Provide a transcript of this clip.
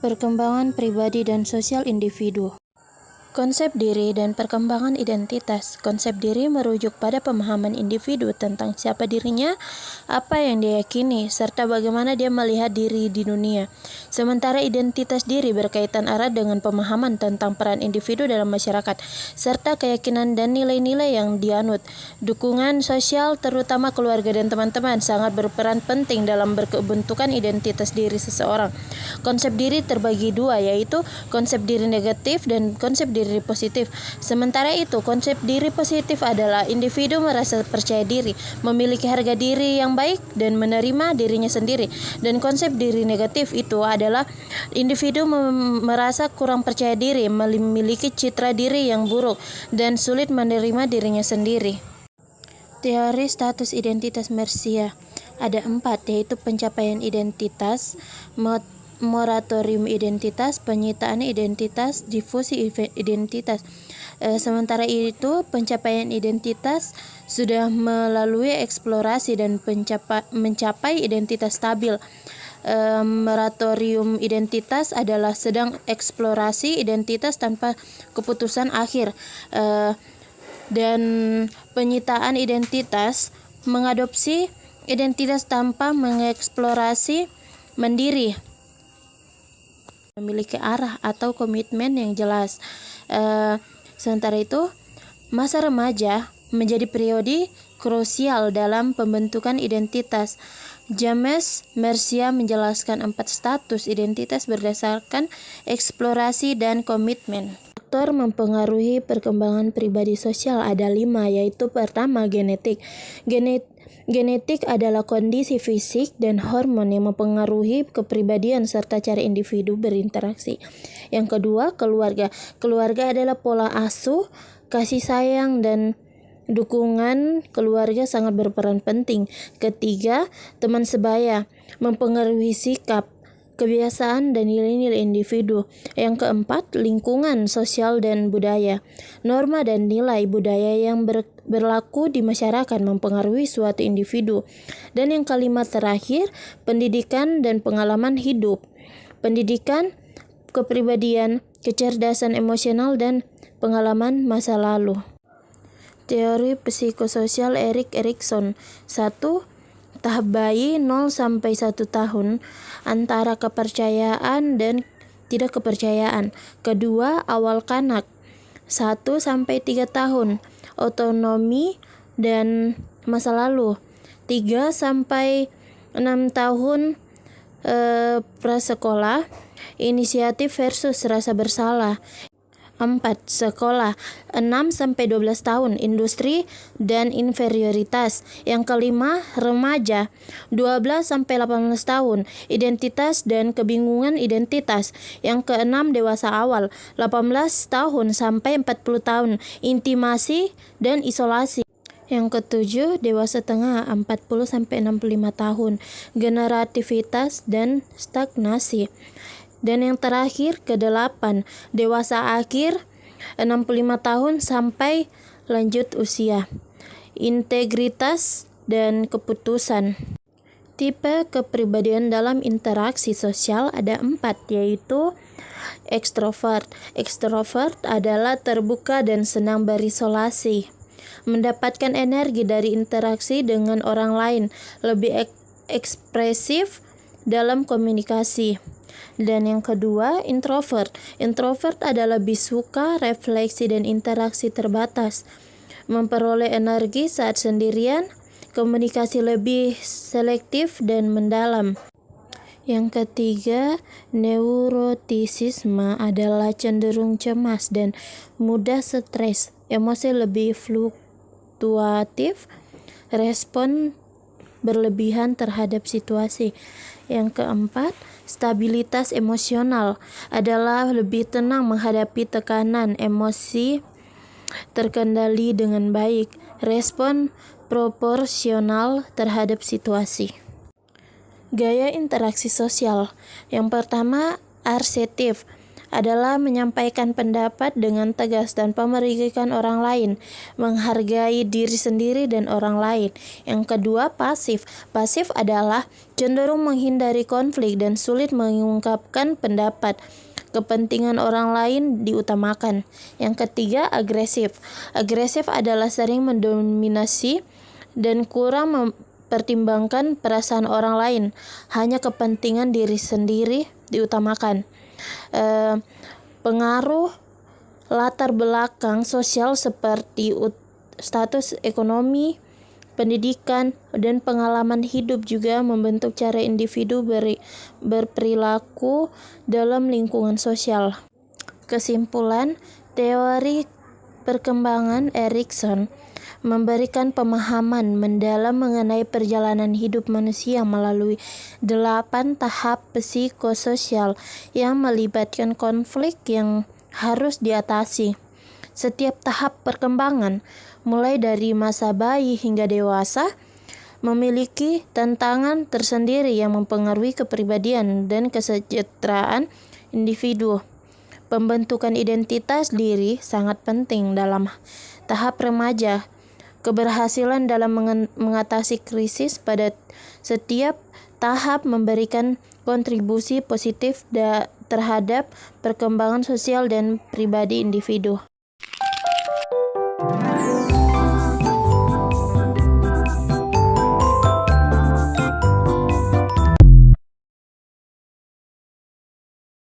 Perkembangan pribadi dan sosial individu. Konsep diri dan perkembangan identitas. Konsep diri merujuk pada pemahaman individu tentang siapa dirinya, apa yang dia yakini, serta bagaimana dia melihat diri di dunia. Sementara identitas diri berkaitan erat dengan pemahaman tentang peran individu dalam masyarakat, serta keyakinan dan nilai-nilai yang dianut. Dukungan sosial, terutama keluarga dan teman-teman, sangat berperan penting dalam bentukan identitas diri seseorang. Konsep diri terbagi dua, yaitu konsep diri negatif dan konsep diri positif. Sementara itu, konsep diri positif adalah individu merasa percaya diri, memiliki harga diri yang baik, dan menerima dirinya sendiri. Dan konsep diri negatif itu adalah individu merasa kurang percaya diri, memiliki citra diri yang buruk, dan sulit menerima dirinya sendiri. Teori status identitas Mercia ada 4, yaitu pencapaian identitas, moratorium identitas, penyitaan identitas, difusi identitas. Sementara itu, pencapaian identitas sudah melalui eksplorasi dan mencapai identitas stabil. Moratorium identitas adalah sedang eksplorasi identitas tanpa keputusan akhir. Dan penyitaan identitas mengadopsi identitas tanpa mengeksplorasi mandiri, memiliki arah atau komitmen yang jelas. Sementara itu, masa remaja menjadi periode krusial dalam pembentukan identitas. James Mercia menjelaskan 4 status identitas berdasarkan eksplorasi dan komitmen. Faktor mempengaruhi perkembangan pribadi sosial ada 5, yaitu pertama, genetik. Genetik adalah kondisi fisik dan hormon yang mempengaruhi kepribadian serta cara individu berinteraksi. Yang kedua, keluarga. Keluarga adalah pola asuh, kasih sayang, dan dukungan keluarga sangat berperan penting. Ketiga, teman sebaya mempengaruhi sikap, kebiasaan, dan nilai-nilai individu. Yang keempat, lingkungan sosial dan budaya. Norma dan nilai budaya yang berlaku di masyarakat mempengaruhi suatu individu. Dan yang kelima terakhir, pendidikan dan pengalaman hidup. Pendidikan, kepribadian, kecerdasan emosional, dan pengalaman masa lalu. Teori psikososial Erik Erikson. 1. Tahap bayi 0-1 tahun, antara kepercayaan dan tidak kepercayaan. Kedua, awal kanak 1-3 tahun, otonomi dan masa lalu. 3-6 tahun, prasekolah, inisiatif versus rasa bersalah. 4. Sekolah 6-12 tahun, industri dan inferioritas. Yang kelima, remaja 12-18 tahun, identitas dan kebingungan identitas. Yang keenam, dewasa awal 18 tahun sampai 40 tahun, intimasi dan isolasi. Yang ketujuh, dewasa tengah 40-65 tahun, generativitas dan stagnasi. Dan yang terakhir, ke-8, dewasa akhir 65 tahun sampai lanjut usia, integritas dan keputusan. Tipe kepribadian dalam interaksi sosial ada 4, yaitu ekstrovert. Ekstrovert adalah terbuka dan senang berisolasi, mendapatkan energi dari interaksi dengan orang lain, lebih ekspresif dalam komunikasi. Dan yang kedua, introvert. Introvert adalah lebih suka refleksi dan interaksi terbatas, memperoleh energi saat sendirian, komunikasi lebih selektif dan mendalam. Yang ketiga, neurotisisme adalah cenderung cemas dan mudah stres, emosi lebih fluktuatif, respon berlebihan terhadap situasi. Yang keempat, stabilitas emosional adalah lebih tenang menghadapi tekanan, emosi terkendali dengan baik, respon proporsional terhadap situasi. Gaya interaksi sosial. Yang pertama, asertif. adalah menyampaikan pendapat dengan tegas tanpa merugikan orang lain, menghargai diri sendiri dan orang lain. Yang kedua, pasif. Pasif adalah cenderung menghindari konflik dan sulit mengungkapkan pendapat. Kepentingan orang lain diutamakan. Yang ketiga, agresif. Agresif adalah sering mendominasi dan kurang mempertimbangkan perasaan orang lain. Hanya kepentingan diri sendiri diutamakan. Pengaruh latar belakang sosial seperti status ekonomi, pendidikan, dan pengalaman hidup juga membentuk cara individu berperilaku dalam lingkungan sosial. Kesimpulan, teori perkembangan Erikson memberikan pemahaman mendalam mengenai perjalanan hidup manusia melalui 8 tahap psikososial yang melibatkan konflik yang harus diatasi. Setiap tahap perkembangan, mulai dari masa bayi hingga dewasa, memiliki tantangan tersendiri yang mempengaruhi kepribadian dan kesejahteraan individu. Pembentukan identitas diri sangat penting dalam tahap remaja. Keberhasilan dalam mengatasi krisis pada setiap tahap memberikan kontribusi positif terhadap perkembangan sosial dan pribadi individu.